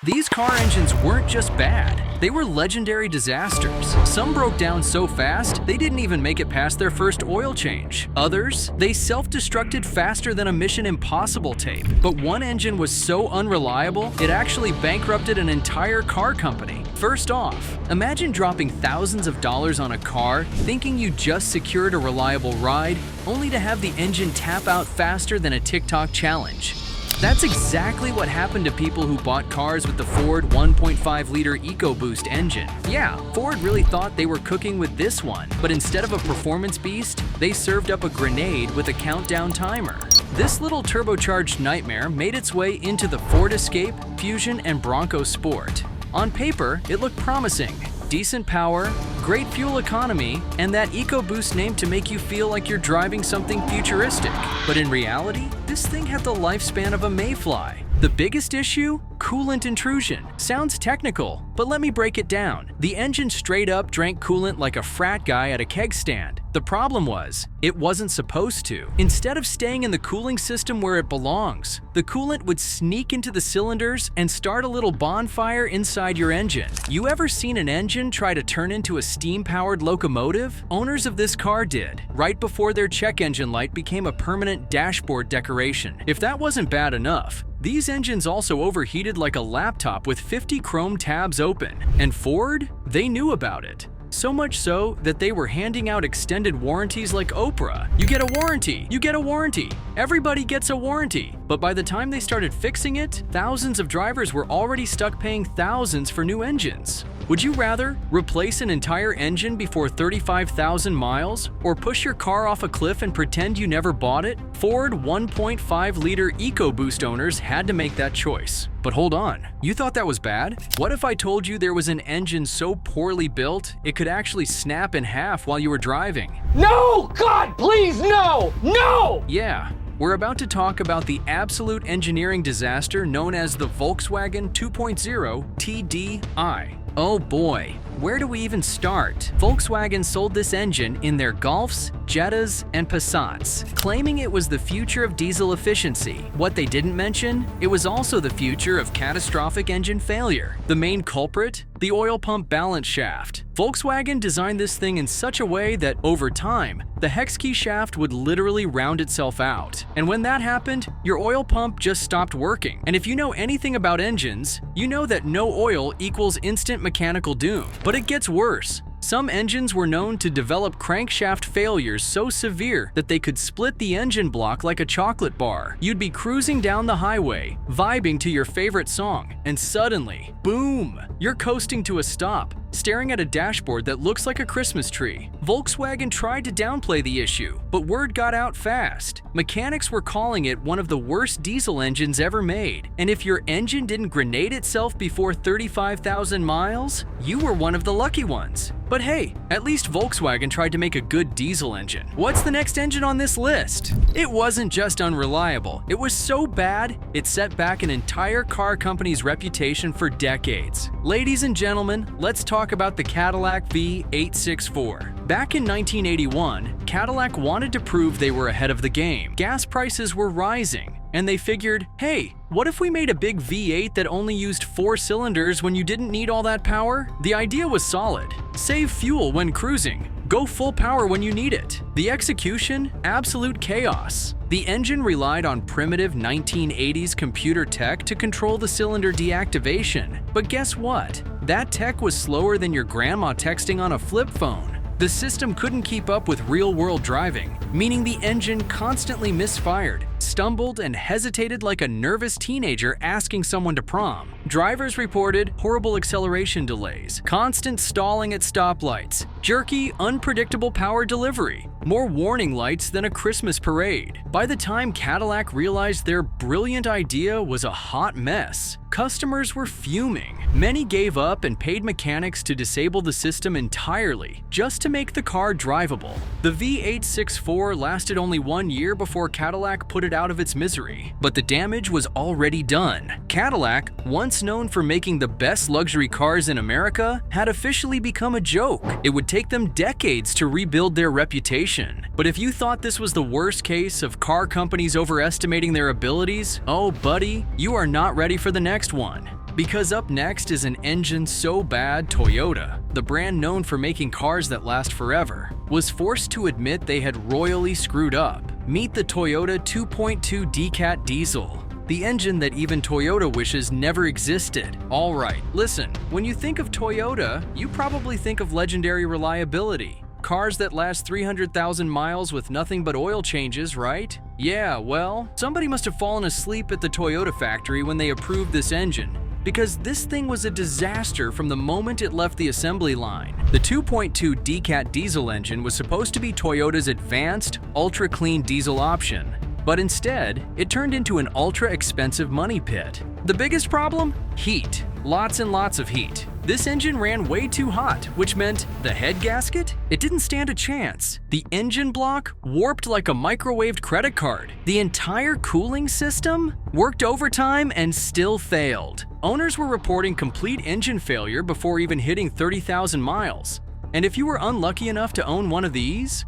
These car engines weren't just bad, they were legendary disasters. Some broke down so fast, they didn't even make it past their first oil change. Others, they self-destructed faster than a Mission Impossible tape. But one engine was so unreliable, it actually bankrupted an entire car company. First off, imagine dropping thousands of dollars on a car, thinking you just secured a reliable ride, only to have the engine tap out faster than a TikTok challenge. That's exactly what happened to people who bought cars with the Ford 1.5-liter EcoBoost engine. Yeah, Ford really thought they were cooking with this one, but instead of a performance beast, they served up a grenade with a countdown timer. This little turbocharged nightmare made its way into the Ford Escape, Fusion, and Bronco Sport. On paper, it looked promising. Decent power, great fuel economy, and that EcoBoost name to make you feel like you're driving something futuristic. But in reality, this thing had the lifespan of a mayfly. The biggest issue? Coolant intrusion. Sounds technical, but let me break it down. The engine straight up drank coolant like a frat guy at a keg stand. The problem was, it wasn't supposed to. Instead of staying in the cooling system where it belongs, the coolant would sneak into the cylinders and start a little bonfire inside your engine. You ever seen an engine try to turn into a steam-powered locomotive? Owners of this car did, right before their check engine light became a permanent dashboard decoration. If that wasn't bad enough, these engines also overheated like a laptop with 50 chrome tabs open. And Ford? They knew about it. So much so that they were handing out extended warranties like Oprah. You get a warranty, you get a warranty. Everybody gets a warranty. But by the time they started fixing it, thousands of drivers were already stuck paying thousands for new engines. Would you rather replace an entire engine before 35,000 miles or push your car off a cliff and pretend you never bought it? Ford 1.5-liter EcoBoost owners had to make that choice. But hold on, you thought that was bad? What if I told you there was an engine so poorly built, it could actually snap in half while you were driving? No! God, please, no! No! Yeah. We're about to talk about the absolute engineering disaster known as the Volkswagen 2.0 TDI. Oh boy, where do we even start? Volkswagen sold this engine in their Golfs, Jettas, and Passats, claiming it was the future of diesel efficiency. What they didn't mention? It was also the future of catastrophic engine failure. The main culprit? The oil pump balance shaft. Volkswagen designed this thing in such a way that, over time, the hex key shaft would literally round itself out. And when that happened, your oil pump just stopped working. And if you know anything about engines, you know that no oil equals instant mechanical doom. But it gets worse. Some engines were known to develop crankshaft failures so severe that they could split the engine block like a chocolate bar. You'd be cruising down the highway, vibing to your favorite song, and suddenly, boom, you're coasting to a stop, staring at a dashboard that looks like a Christmas tree. Volkswagen tried to downplay the issue, but word got out fast. Mechanics were calling it one of the worst diesel engines ever made. And if your engine didn't grenade itself before 35,000 miles, you were one of the lucky ones. But hey, at least Volkswagen tried to make a good diesel engine. What's the next engine on this list? It wasn't just unreliable. It was so bad, it set back an entire car company's reputation for decades. Ladies and gentlemen, let's talk about the Cadillac V864. Back in 1981, Cadillac wanted to prove they were ahead of the game. Gas prices were rising, and they figured, hey, what if we made a big V8 that only used 4 cylinders when you didn't need all that power? The idea was solid. Save fuel when cruising. Go full power when you need it. The execution? Absolute chaos. The engine relied on primitive 1980s computer tech to control the cylinder deactivation. But guess what? That tech was slower than your grandma texting on a flip phone. The system couldn't keep up with real-world driving, meaning the engine constantly misfired, stumbled, and hesitated like a nervous teenager asking someone to prom. Drivers reported horrible acceleration delays, constant stalling at stoplights, jerky, unpredictable power delivery, more warning lights than a Christmas parade. By the time Cadillac realized their brilliant idea was a hot mess, customers were fuming. Many gave up and paid mechanics to disable the system entirely, just to make the car drivable. The V864 lasted only 1 year before Cadillac put it out of its misery. But the damage was already done. Cadillac, once known for making the best luxury cars in America, had officially become a joke. It would take them decades to rebuild their reputation. But if you thought this was the worst case of car companies overestimating their abilities, oh buddy, you are not ready for the next one. Because up next is an engine so bad Toyota, the brand known for making cars that last forever, was forced to admit they had royally screwed up. Meet the Toyota 2.2 DCAT diesel, the engine that even Toyota wishes never existed. Alright, listen, when you think of Toyota, you probably think of legendary reliability. Cars that last 300,000 miles with nothing but oil changes, right? Yeah, well, somebody must have fallen asleep at the Toyota factory when they approved this engine, because this thing was a disaster from the moment it left the assembly line. The 2.2 DCAT diesel engine was supposed to be Toyota's advanced, ultra-clean diesel option, but instead, it turned into an ultra-expensive money pit. The biggest problem? Heat. Lots and lots of heat. This engine ran way too hot, which meant the head gasket? It didn't stand a chance. The engine block warped like a microwaved credit card. The entire cooling system worked overtime and still failed. Owners were reporting complete engine failure before even hitting 30,000 miles. And if you were unlucky enough to own one of these,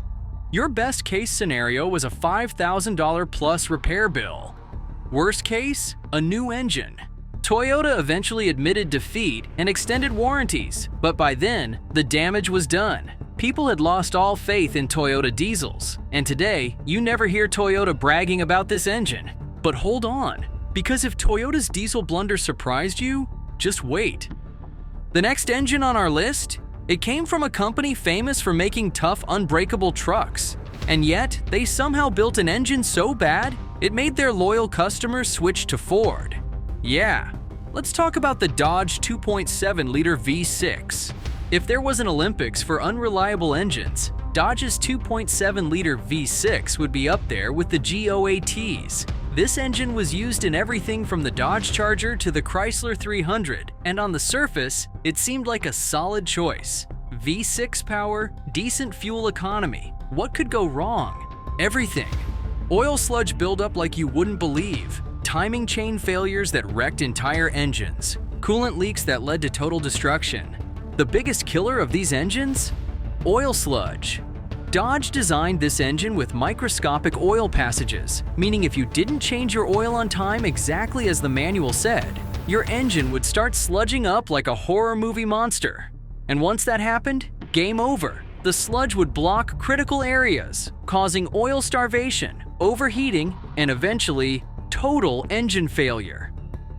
your best case scenario was a $5,000 plus repair bill. Worst case, a new engine. Toyota eventually admitted defeat and extended warranties, but by then, the damage was done. People had lost all faith in Toyota diesels, and today, you never hear Toyota bragging about this engine. But hold on, because if Toyota's diesel blunder surprised you, just wait. The next engine on our list? It came from a company famous for making tough, unbreakable trucks, and yet they somehow built an engine so bad, it made their loyal customers switch to Ford. Yeah, let's talk about the Dodge 2.7-liter V6. If there was an Olympics for unreliable engines, Dodge's 2.7-liter V6 would be up there with the GOATs. This engine was used in everything from the Dodge Charger to the Chrysler 300, and on the surface, it seemed like a solid choice. V6 power, decent fuel economy. What could go wrong? Everything. Oil sludge buildup like you wouldn't believe. Timing chain failures that wrecked entire engines. Coolant leaks that led to total destruction. The biggest killer of these engines? Oil sludge. Dodge designed this engine with microscopic oil passages, meaning if you didn't change your oil on time exactly as the manual said, your engine would start sludging up like a horror movie monster. And once that happened, game over. The sludge would block critical areas, causing oil starvation, overheating, and eventually, total engine failure.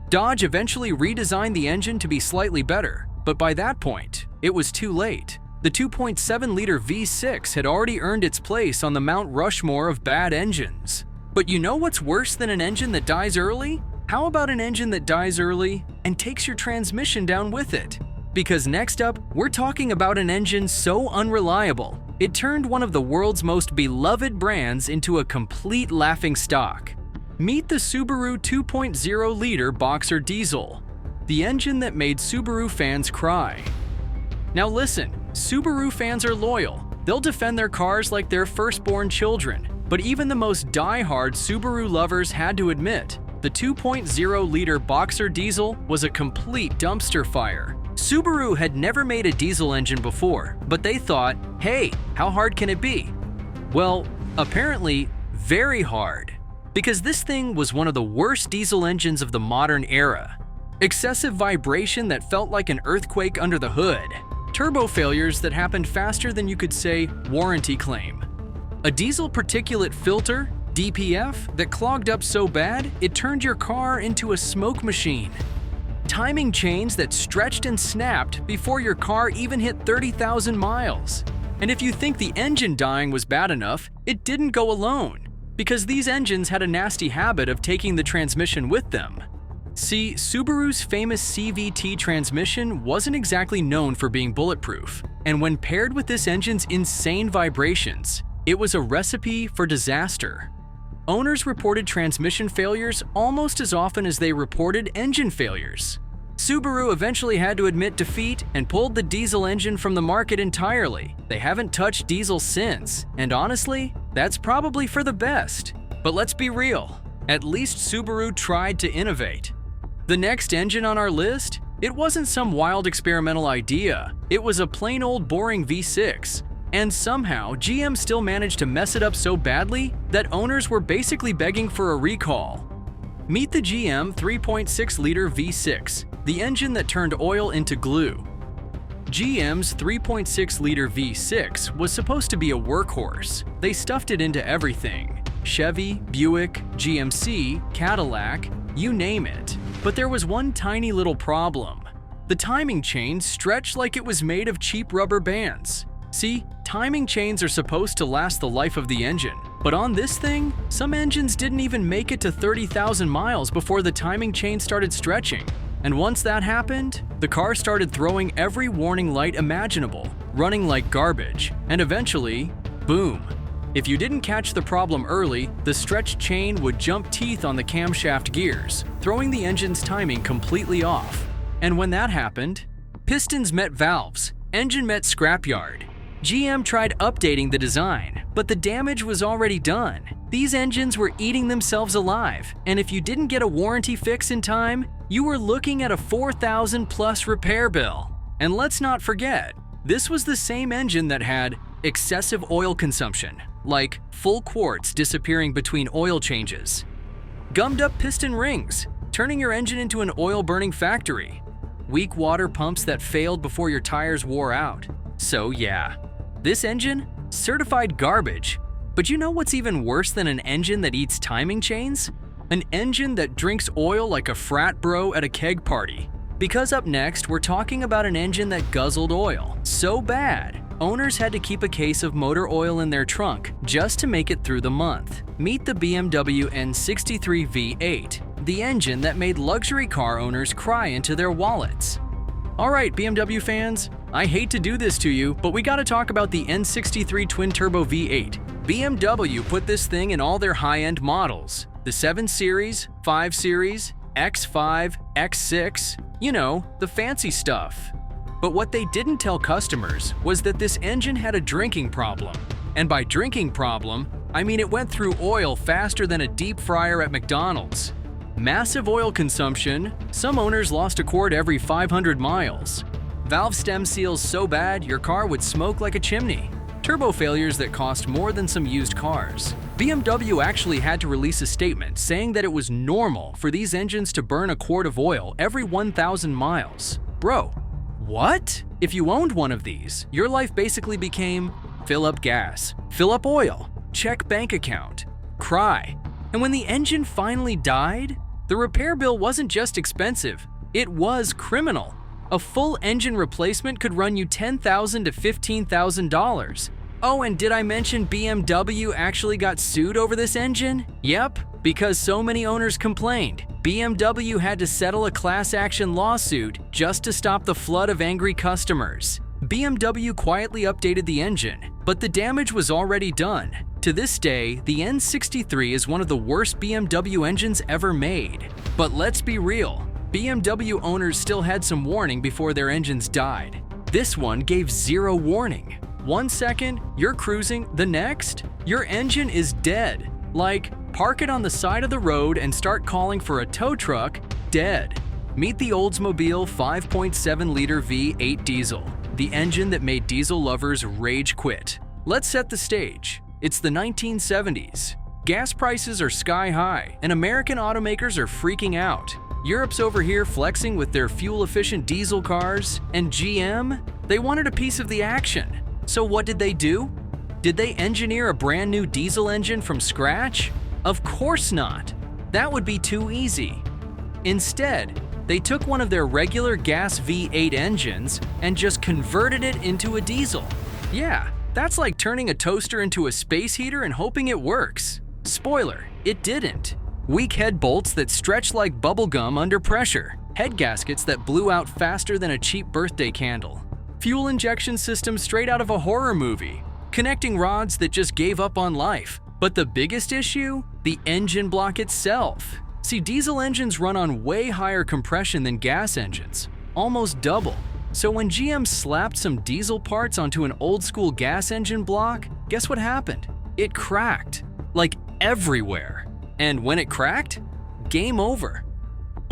Dodge eventually redesigned the engine to be slightly better, but by that point, it was too late. The 2.7-liter V6 had already earned its place on the Mount Rushmore of bad engines. But you know what's worse than an engine that dies early? How about an engine that dies early and takes your transmission down with it? Because next up, we're talking about an engine so unreliable, it turned one of the world's most beloved brands into a complete laughingstock. Meet the Subaru 2.0-liter Boxer diesel, the engine that made Subaru fans cry. Now listen, Subaru fans are loyal. They'll defend their cars like their firstborn children. But even the most die-hard Subaru lovers had to admit, the 2.0-liter Boxer diesel was a complete dumpster fire. Subaru had never made a diesel engine before, but they thought, hey, how hard can it be? Well, apparently, very hard. Because this thing was one of the worst diesel engines of the modern era. Excessive vibration that felt like an earthquake under the hood. Turbo failures that happened faster than you could say warranty claim. A diesel particulate filter, DPF, that clogged up so bad it turned your car into a smoke machine. Timing chains that stretched and snapped before your car even hit 30,000 miles. And if you think the engine dying was bad enough, it didn't go alone. Because these engines had a nasty habit of taking the transmission with them. See, Subaru's famous CVT transmission wasn't exactly known for being bulletproof, and when paired with this engine's insane vibrations, it was a recipe for disaster. Owners reported transmission failures almost as often as they reported engine failures. Subaru eventually had to admit defeat and pulled the diesel engine from the market entirely. They haven't touched diesel since, and honestly, that's probably for the best. But let's be real, at least Subaru tried to innovate. The next engine on our list? It wasn't some wild experimental idea. It was a plain old boring V6. And somehow, GM still managed to mess it up so badly that owners were basically begging for a recall. Meet the GM 3.6-liter V6, the engine that turned oil into glue. GM's 3.6-liter V6 was supposed to be a workhorse. They stuffed it into everything: Chevy, Buick, GMC, Cadillac, you name it. But there was one tiny little problem. The timing chain stretched like it was made of cheap rubber bands. See, timing chains are supposed to last the life of the engine. But on this thing, some engines didn't even make it to 30,000 miles before the timing chain started stretching. And once that happened, the car started throwing every warning light imaginable, running like garbage, and eventually, boom. If you didn't catch the problem early, the stretched chain would jump teeth on the camshaft gears, throwing the engine's timing completely off. And when that happened, pistons met valves, engine met scrapyard. GM tried updating the design, but the damage was already done. These engines were eating themselves alive, and if you didn't get a warranty fix in time, you were looking at a $4,000+ repair bill. And let's not forget, this was the same engine that had excessive oil consumption, like full quarts disappearing between oil changes, gummed up piston rings, turning your engine into an oil-burning factory, weak water pumps that failed before your tires wore out. So yeah, this engine, certified garbage. But you know what's even worse than an engine that eats timing chains? An engine that drinks oil like a frat bro at a keg party. Because up next, we're talking about an engine that guzzled oil so bad, owners had to keep a case of motor oil in their trunk just to make it through the month. Meet the BMW N63 V8, the engine that made luxury car owners cry into their wallets. Alright BMW fans, I hate to do this to you, but we gotta talk about the N63 twin-turbo V8. BMW put this thing in all their high-end models. The 7 Series, 5 Series, X5, X6, you know, the fancy stuff. But what they didn't tell customers was that this engine had a drinking problem. And by drinking problem, I mean it went through oil faster than a deep fryer at McDonald's. Massive oil consumption, some owners lost a quart every 500 miles. Valve stem seals so bad your car would smoke like a chimney. Turbo failures that cost more than some used cars. BMW actually had to release a statement saying that it was normal for these engines to burn a quart of oil every 1,000 miles. Bro, what? If you owned one of these, your life basically became fill up gas, fill up oil, check bank account, cry. And when the engine finally died, the repair bill wasn't just expensive, it was criminal. A full engine replacement could run you $10,000 to $15,000. Oh, and did I mention BMW actually got sued over this engine? Yep, because so many owners complained. BMW had to settle a class action lawsuit just to stop the flood of angry customers. BMW quietly updated the engine, but the damage was already done. To this day, the N63 is one of the worst BMW engines ever made. But let's be real, BMW owners still had some warning before their engines died. This one gave zero warning. 1 second, you're cruising, the next, your engine is dead. Like, park it on the side of the road and start calling for a tow truck, dead. Meet the Oldsmobile 5.7-liter V8 diesel, the engine that made diesel lovers rage quit. Let's set the stage. It's the 1970s. Gas prices are sky high, and American automakers are freaking out. Europe's over here flexing with their fuel-efficient diesel cars, and GM, they wanted a piece of the action. So what did they do? Did they engineer a brand new diesel engine from scratch? Of course not. That would be too easy. Instead, they took one of their regular gas V8 engines and just converted it into a diesel. Yeah, that's like turning a toaster into a space heater and hoping it works. Spoiler, it didn't. Weak head bolts that stretch like bubblegum under pressure. Head gaskets that blew out faster than a cheap birthday candle. Fuel injection system straight out of a horror movie. Connecting rods that just gave up on life. But the biggest issue? The engine block itself. See, diesel engines run on way higher compression than gas engines, almost double. So when GM slapped some diesel parts onto an old school gas engine block, guess what happened? It cracked. Like everywhere. And when it cracked, game over.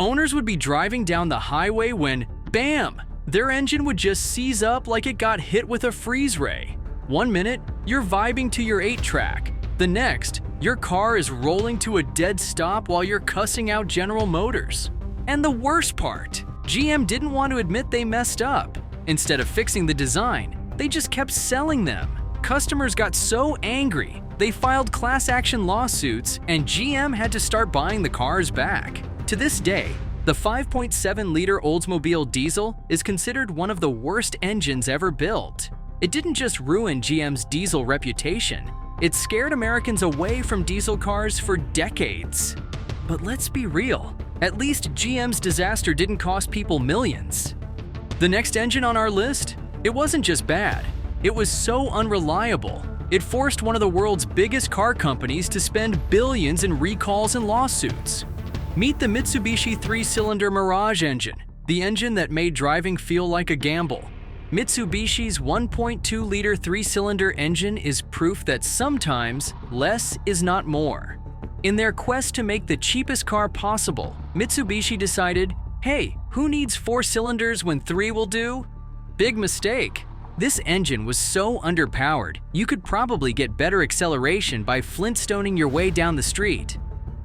Owners would be driving down the highway when, bam, their engine would just seize up like it got hit with a freeze ray. 1 minute, you're vibing to your 8-track. The next, Your car is rolling to a dead stop while you're cussing out General Motors. And the worst part, GM didn't want to admit they messed up. Instead of fixing the design, they just kept selling them. Customers got so angry, they filed class action lawsuits, and GM had to start buying the cars back. To this day, the 5.7-liter Oldsmobile diesel is considered one of the worst engines ever built. It didn't just ruin GM's diesel reputation, it scared Americans away from diesel cars for decades. But let's be real, at least GM's disaster didn't cost people millions. The next engine on our list? It wasn't just bad, it was so unreliable. It forced one of the world's biggest car companies to spend billions in recalls and lawsuits. Meet the Mitsubishi 3-cylinder Mirage engine, the engine that made driving feel like a gamble. Mitsubishi's 1.2-liter 3-cylinder engine is proof that sometimes less is not more. In their quest to make the cheapest car possible, Mitsubishi decided, hey, who needs 4 cylinders when 3 will do? Big mistake. This engine was so underpowered, you could probably get better acceleration by Flintstoning your way down the street.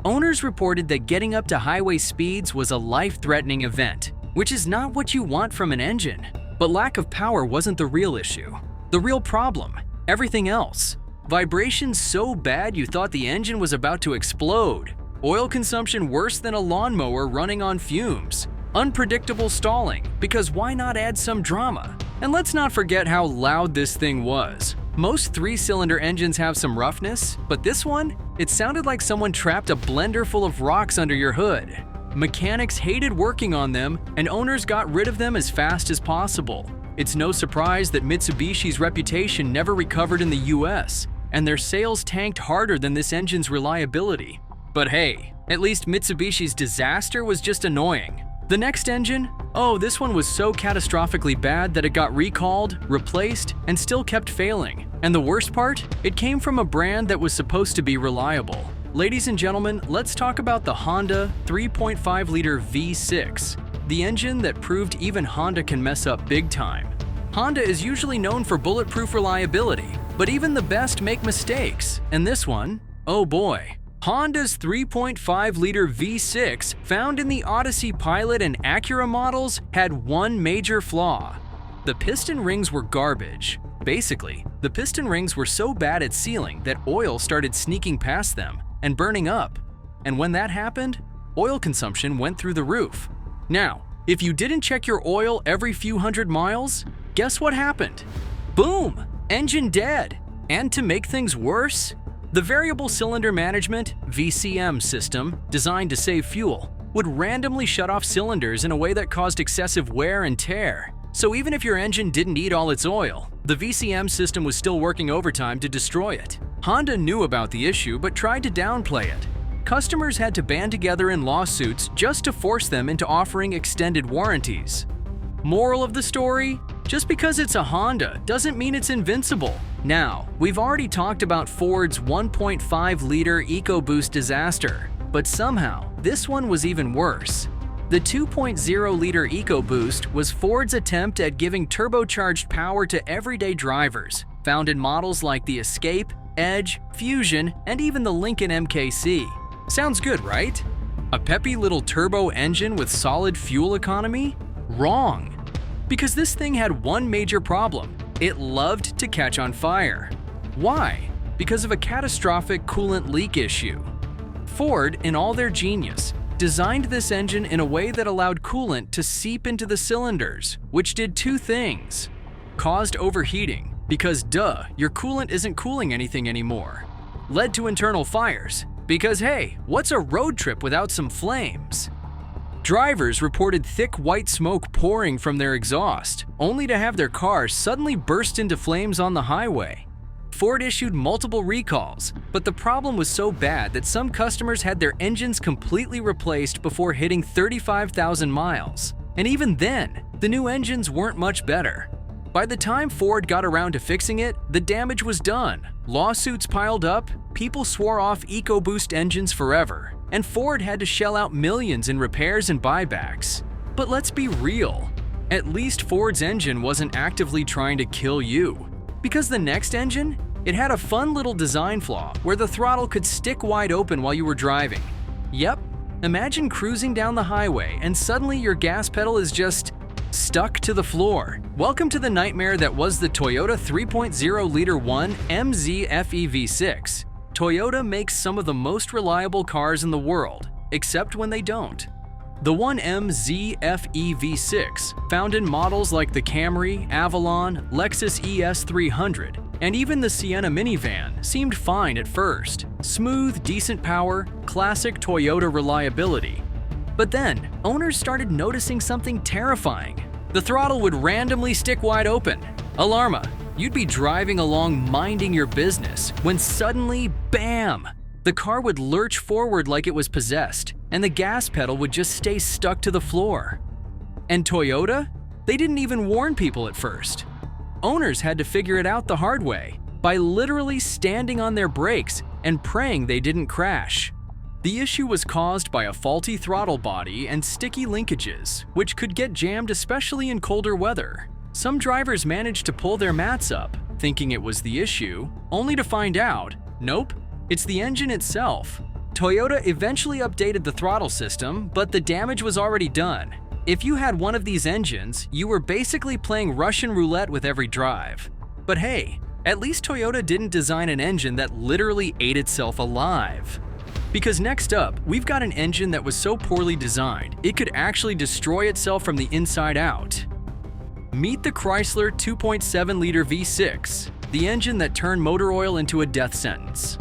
Owners reported that getting up to highway speeds was a life-threatening event, which is not what you want from an engine. But lack of power wasn't the real issue. The real problem, everything else. Vibrations so bad you thought the engine was about to explode. Oil consumption worse than a lawnmower running on fumes. Unpredictable stalling, because why not add some drama? And let's not forget how loud this thing was. Most 3-cylinder engines have some roughness, but this one, it sounded like someone trapped a blender full of rocks under your hood. Mechanics hated working on them, and owners got rid of them as fast as possible. It's no surprise that Mitsubishi's reputation never recovered in the US, and their sales tanked harder than this engine's reliability. But hey, at least Mitsubishi's disaster was just annoying. The next engine? Oh, this one was so catastrophically bad that it got recalled, replaced, and still kept failing. And the worst part? It came from a brand that was supposed to be reliable. Ladies and gentlemen, let's talk about the Honda 3.5-liter V6, the engine that proved even Honda can mess up big time. Honda is usually known for bulletproof reliability, but even the best make mistakes, and this one, oh boy. Honda's 3.5-liter V6, found in the Odyssey Pilot and Acura models, had one major flaw. The piston rings were garbage. Basically, the piston rings were so bad at sealing that oil started sneaking past them and burning up. And when that happened, oil consumption went through the roof. Now, if you didn't check your oil every few hundred miles, guess what happened? Boom! Engine dead! And to make things worse, the Variable Cylinder Management (VCM) system, designed to save fuel, would randomly shut off cylinders in a way that caused excessive wear and tear. So even if your engine didn't eat all its oil, the VCM system was still working overtime to destroy it. Honda knew about the issue but tried to downplay it. Customers had to band together in lawsuits just to force them into offering extended warranties. Moral of the story? Just because it's a Honda doesn't mean it's invincible. Now, we've already talked about Ford's 1.5-liter EcoBoost disaster, but somehow this one was even worse. The 2.0-liter EcoBoost was Ford's attempt at giving turbocharged power to everyday drivers, found in models like the Escape, Edge, Fusion, and even the Lincoln MKC. Sounds good, right? A peppy little turbo engine with solid fuel economy? Wrong. Because this thing had one major problem. It loved to catch on fire. Why? Because of a catastrophic coolant leak issue. Ford, in all their genius, designed this engine in a way that allowed coolant to seep into the cylinders, which did two things. Caused overheating, because duh, your coolant isn't cooling anything anymore. Led to internal fires, because hey, what's a road trip without some flames? Drivers reported thick white smoke pouring from their exhaust, only to have their cars suddenly burst into flames on the highway. Ford issued multiple recalls, but the problem was so bad that some customers had their engines completely replaced before hitting 35,000 miles. And even then, the new engines weren't much better. By the time Ford got around to fixing it, the damage was done. Lawsuits piled up, people swore off EcoBoost engines forever, and Ford had to shell out millions in repairs and buybacks. But let's be real. At least Ford's engine wasn't actively trying to kill you. Because the next engine? It had a fun little design flaw where the throttle could stick wide open while you were driving. Yep, imagine cruising down the highway and suddenly your gas pedal is just stuck to the floor. Welcome to the nightmare that was the Toyota 3.0-liter 1MZ FE V6. Toyota makes some of the most reliable cars in the world, except when they don't. The 1MZ FE V6, found in models like the Camry, Avalon, Lexus ES300, and even the Sienna minivan, seemed fine at first. Smooth, decent power, classic Toyota reliability. But then, owners started noticing something terrifying. The throttle would randomly stick wide open. Alarma! You'd be driving along minding your business when suddenly, bam! The car would lurch forward like it was possessed, and the gas pedal would just stay stuck to the floor. And Toyota? They didn't even warn people at first. Owners had to figure it out the hard way, by literally standing on their brakes and praying they didn't crash. The issue was caused by a faulty throttle body and sticky linkages, which could get jammed especially in colder weather. Some drivers managed to pull their mats up, thinking it was the issue, only to find out, nope, it's the engine itself. Toyota eventually updated the throttle system, but the damage was already done. If you had one of these engines, you were basically playing Russian roulette with every drive. But hey, at least Toyota didn't design an engine that literally ate itself alive. Because next up, we've got an engine that was so poorly designed, it could actually destroy itself from the inside out. Meet the Chrysler 2.7-liter V6, the engine that turned motor oil into a death sentence.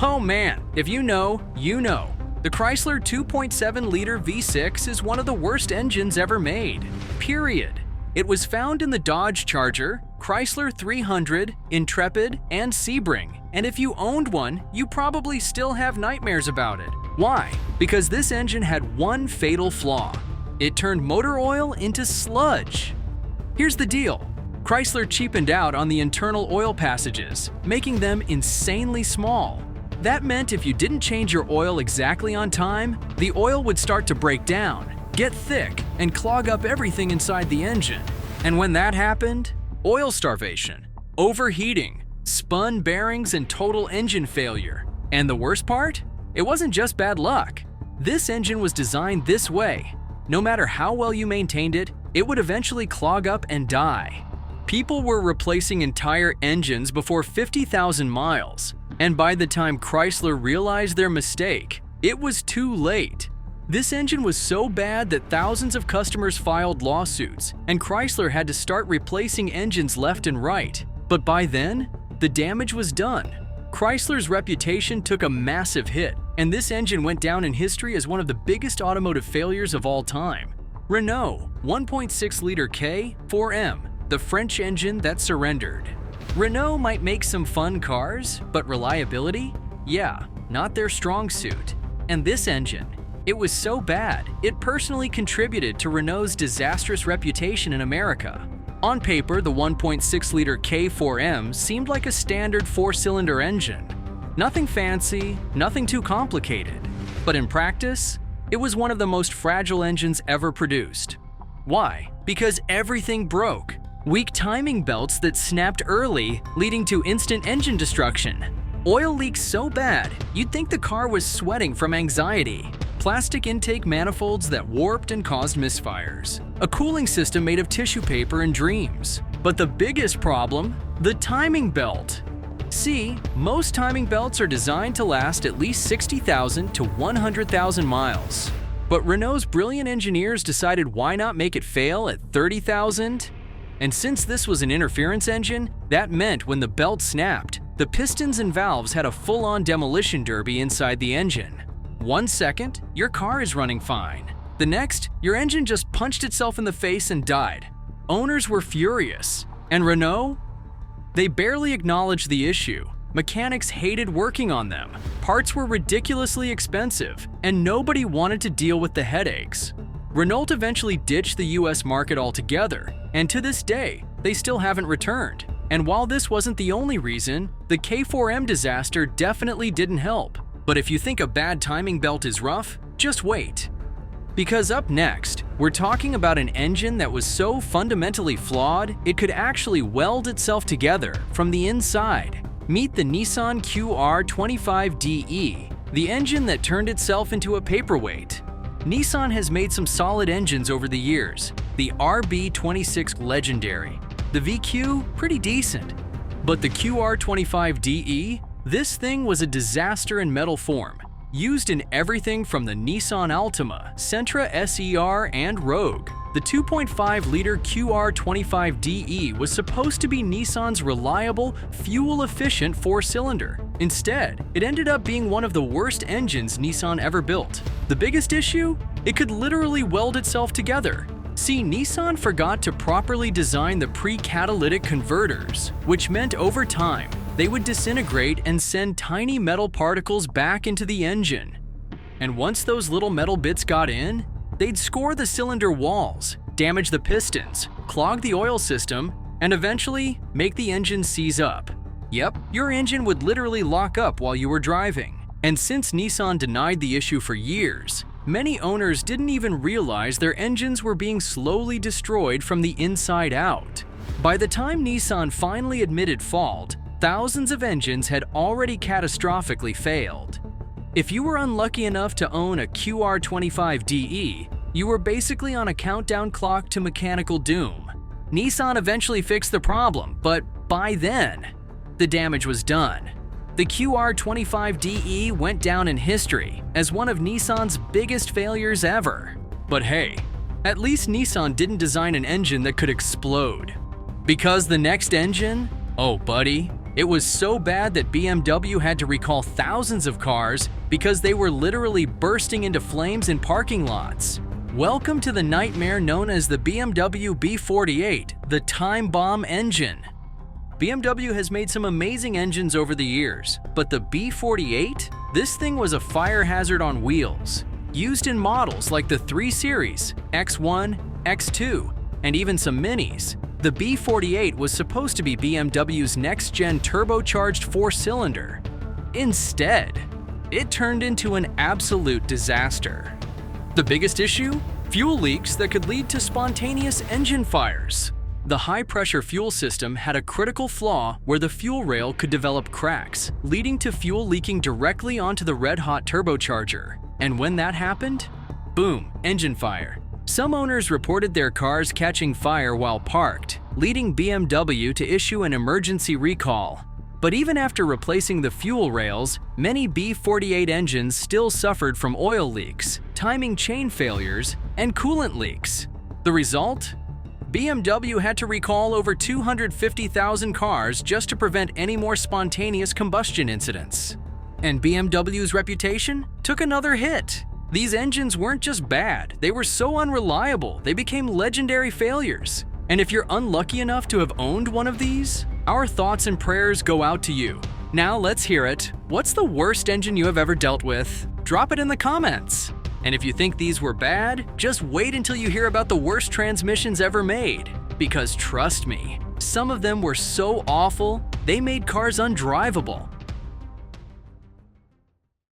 Oh man, if you know, you know. The Chrysler 2.7-liter V6 is one of the worst engines ever made. Period. It was found in the Dodge Charger, Chrysler 300, Intrepid, and Sebring. And if you owned one, you probably still have nightmares about it. Why? Because this engine had one fatal flaw. It turned motor oil into sludge. Here's the deal. Chrysler cheapened out on the internal oil passages, making them insanely small. That meant if you didn't change your oil exactly on time, the oil would start to break down, get thick, and clog up everything inside the engine. And when that happened, oil starvation, overheating, spun bearings, and total engine failure. And the worst part? It wasn't just bad luck. This engine was designed this way. No matter how well you maintained it, it would eventually clog up and die. People were replacing entire engines before 50,000 miles. And by the time Chrysler realized their mistake, it was too late. This engine was so bad that thousands of customers filed lawsuits, and Chrysler had to start replacing engines left and right. But by then, the damage was done. Chrysler's reputation took a massive hit, and this engine went down in history as one of the biggest automotive failures of all time. Renault 1.6-liter K4M, the French engine that surrendered. Renault might make some fun cars, but reliability? Yeah, not their strong suit. And this engine, it was so bad, it personally contributed to Renault's disastrous reputation in America. On paper, the 1.6-liter K4M seemed like a standard four-cylinder engine. Nothing fancy, nothing too complicated. But in practice, it was one of the most fragile engines ever produced. Why? Because everything broke. Weak timing belts that snapped early, leading to instant engine destruction. Oil leaks so bad, you'd think the car was sweating from anxiety. Plastic intake manifolds that warped and caused misfires. A cooling system made of tissue paper and dreams. But the biggest problem? The timing belt. See, most timing belts are designed to last at least 60,000 to 100,000 miles. But Renault's brilliant engineers decided why not make it fail at 30,000? And since this was an interference engine, that meant when the belt snapped, the pistons and valves had a full-on demolition derby inside the engine. 1 second, your car is running fine. The next, your engine just punched itself in the face and died. Owners were furious. And Renault? They barely acknowledged the issue. Mechanics hated working on them. Parts were ridiculously expensive, and nobody wanted to deal with the headaches. Renault eventually ditched the US market altogether, and to this day, they still haven't returned. And while this wasn't the only reason, the K4M disaster definitely didn't help. But if you think a bad timing belt is rough, just wait. Because up next, we're talking about an engine that was so fundamentally flawed, it could actually weld itself together from the inside. Meet the Nissan QR25DE, the engine that turned itself into a paperweight. Nissan has made some solid engines over the years. The RB26 legendary. The VQ, pretty decent. But the QR25DE? This thing was a disaster in metal form. Used in everything from the Nissan Altima, Sentra SER, and Rogue. The 2.5-liter QR25DE was supposed to be Nissan's reliable, fuel-efficient four-cylinder. Instead, it ended up being one of the worst engines Nissan ever built. The biggest issue? It could literally weld itself together. See, Nissan forgot to properly design the pre-catalytic converters, which meant over time, they would disintegrate and send tiny metal particles back into the engine. And once those little metal bits got in, they'd score the cylinder walls, damage the pistons, clog the oil system, and eventually make the engine seize up. Yep, your engine would literally lock up while you were driving. And since Nissan denied the issue for years, many owners didn't even realize their engines were being slowly destroyed from the inside out. By the time Nissan finally admitted fault, thousands of engines had already catastrophically failed. If you were unlucky enough to own a QR25DE, you were basically on a countdown clock to mechanical doom. Nissan eventually fixed the problem, but by then, the damage was done. The QR25DE went down in history as one of Nissan's biggest failures ever. But hey, at least Nissan didn't design an engine that could explode. Because the next engine? Oh buddy, it was so bad that BMW had to recall thousands of cars because they were literally bursting into flames in parking lots. Welcome to the nightmare known as the BMW B48, the time bomb engine. BMW has made some amazing engines over the years, but the B48? This thing was a fire hazard on wheels. Used in models like the 3 Series, X1, X2, and even some Minis. The B48 was supposed to be BMW's next-gen turbocharged four-cylinder. Instead, it turned into an absolute disaster. The biggest issue? Fuel leaks that could lead to spontaneous engine fires. The high-pressure fuel system had a critical flaw where the fuel rail could develop cracks, leading to fuel leaking directly onto the red-hot turbocharger. And when that happened, boom, engine fire. Some owners reported their cars catching fire while parked, leading BMW to issue an emergency recall. But even after replacing the fuel rails, many B48 engines still suffered from oil leaks, timing chain failures, and coolant leaks. The result? BMW had to recall over 250,000 cars just to prevent any more spontaneous combustion incidents. And BMW's reputation took another hit. These engines weren't just bad, they were so unreliable, they became legendary failures. And if you're unlucky enough to have owned one of these, our thoughts and prayers go out to you. Now let's hear it. What's the worst engine you have ever dealt with? Drop it in the comments. And if you think these were bad, just wait until you hear about the worst transmissions ever made. Because trust me, some of them were so awful, they made cars undrivable.